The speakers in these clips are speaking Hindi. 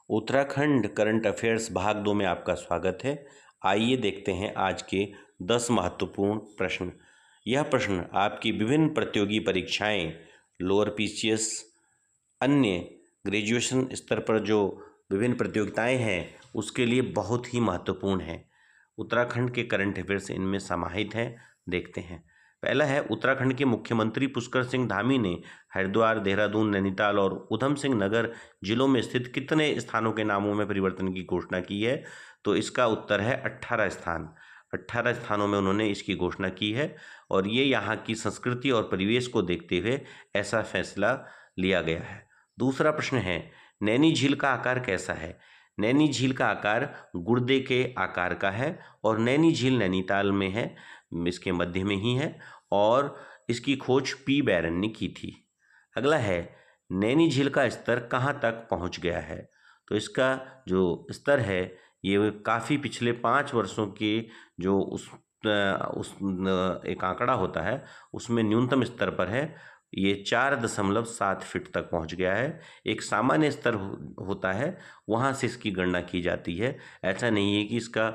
उत्तराखंड करंट अफेयर्स भाग 2 में आपका स्वागत है। आइए देखते हैं आज के 10 महत्वपूर्ण प्रश्न। यह प्रश्न आपकी विभिन्न प्रतियोगी परीक्षाएं, लोअर पीसीएस, अन्य ग्रेजुएशन स्तर पर जो विभिन्न प्रतियोगिताएं हैं उसके लिए बहुत ही महत्वपूर्ण है। उत्तराखंड के करंट अफेयर्स इनमें समाहित हैं, देखते हैं। पहला है, उत्तराखंड के मुख्यमंत्री पुष्कर सिंह धामी ने हरिद्वार, देहरादून, नैनीताल और उधम सिंह नगर जिलों में स्थित कितने स्थानों के नामों में परिवर्तन की घोषणा की है? तो इसका उत्तर है 18 स्थान। 18 स्थानों में उन्होंने इसकी घोषणा की है और ये यहाँ की संस्कृति और परिवेश को देखते हुए ऐसा फैसला लिया गया है। दूसरा प्रश्न है, नैनी झील का आकार कैसा है? नैनी झील का आकार गुर्दे के आकार का है और नैनी झील नैनीताल में है, इसके मध्य में ही है और इसकी खोज पी बैरन ने की थी। अगला है, नैनी झील का स्तर कहाँ तक पहुँच गया है? तो इसका जो स्तर है ये काफ़ी पिछले 5 वर्षों के जो उस एक आंकड़ा होता है उसमें न्यूनतम स्तर पर है। ये 4.7 फीट तक पहुंच गया है। एक सामान्य स्तर होता है, वहाँ से इसकी गणना की जाती है। ऐसा नहीं है कि इसका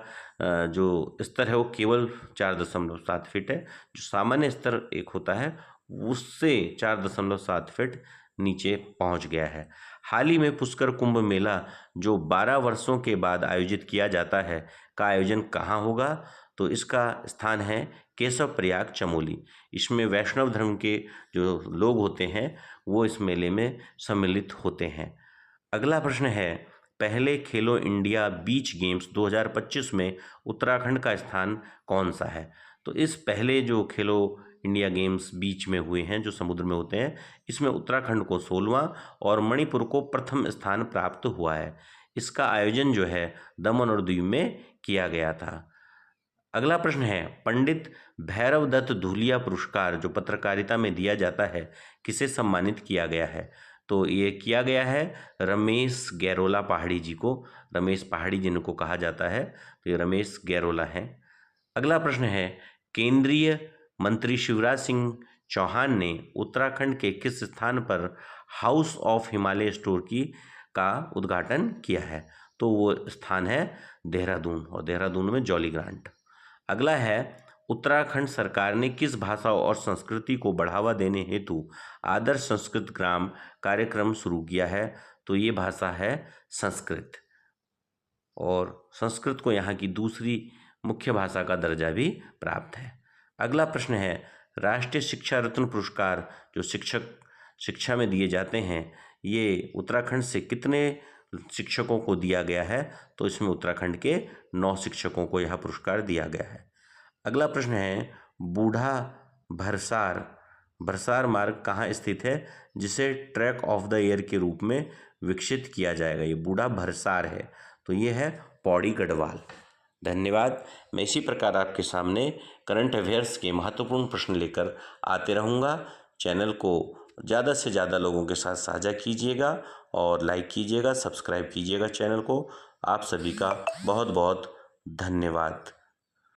जो स्तर है वो केवल 4.7 फीट है। जो सामान्य स्तर एक होता है उससे 4.7 फीट नीचे पहुंच गया है। हाल ही में पुष्कर कुंभ मेला जो 12 वर्षों के बाद आयोजित किया जाता है का आयोजन कहाँ होगा? तो इसका स्थान है केशव प्रयाग चमोली। इसमें वैष्णव धर्म के जो लोग होते हैं वो इस मेले में सम्मिलित होते हैं। अगला प्रश्न है, पहले खेलो इंडिया बीच गेम्स 2025 में उत्तराखंड का स्थान कौन सा है? तो इस पहले जो खेलो इंडिया गेम्स बीच में हुए हैं जो समुद्र में होते हैं, इसमें उत्तराखंड को 16वां और मणिपुर को प्रथम स्थान प्राप्त हुआ है। इसका आयोजन जो है दमन और दीव में किया गया था। अगला प्रश्न है, पंडित भैरव दत्त धूलिया पुरस्कार जो पत्रकारिता में दिया जाता है किसे सम्मानित किया गया है? तो ये किया गया है रमेश गैरोला पहाड़ी जी को। रमेश पहाड़ी जिनको कहा जाता है तो ये रमेश गैरोला हैं। अगला प्रश्न है, केंद्रीय मंत्री शिवराज सिंह चौहान ने उत्तराखंड के किस स्थान पर हाउस ऑफ हिमालय स्टोर का उद्घाटन किया है? तो वो स्थान है देहरादून और देहरादून में जॉली ग्रांट। अगला है, उत्तराखंड सरकार ने किस भाषा और संस्कृति को बढ़ावा देने हेतु आदर्श संस्कृत ग्राम कार्यक्रम शुरू किया है? तो ये भाषा है संस्कृत और संस्कृत को यहाँ की दूसरी मुख्य भाषा का दर्जा भी प्राप्त है। अगला प्रश्न है, राष्ट्रीय शिक्षा रत्न पुरस्कार जो शिक्षा में दिए जाते हैं ये उत्तराखंड से कितने शिक्षकों को दिया गया है? तो इसमें उत्तराखंड के 9 शिक्षकों को यह पुरस्कार दिया गया है। अगला प्रश्न है, बूढ़ा भरसार मार्ग कहाँ स्थित है जिसे ट्रैक ऑफ द ईयर के रूप में विकसित किया जाएगा? ये बूढ़ा भरसार है तो ये है पौड़ी गढ़वाल। धन्यवाद। मैं इसी प्रकार आपके सामने करंट अफेयर्स के महत्वपूर्ण प्रश्न लेकर आते रहूँगा। चैनल को ज़्यादा से ज़्यादा लोगों के साथ साझा कीजिएगा और लाइक कीजिएगा, सब्सक्राइब कीजिएगा चैनल को। आप सभी का बहुत बहुत धन्यवाद।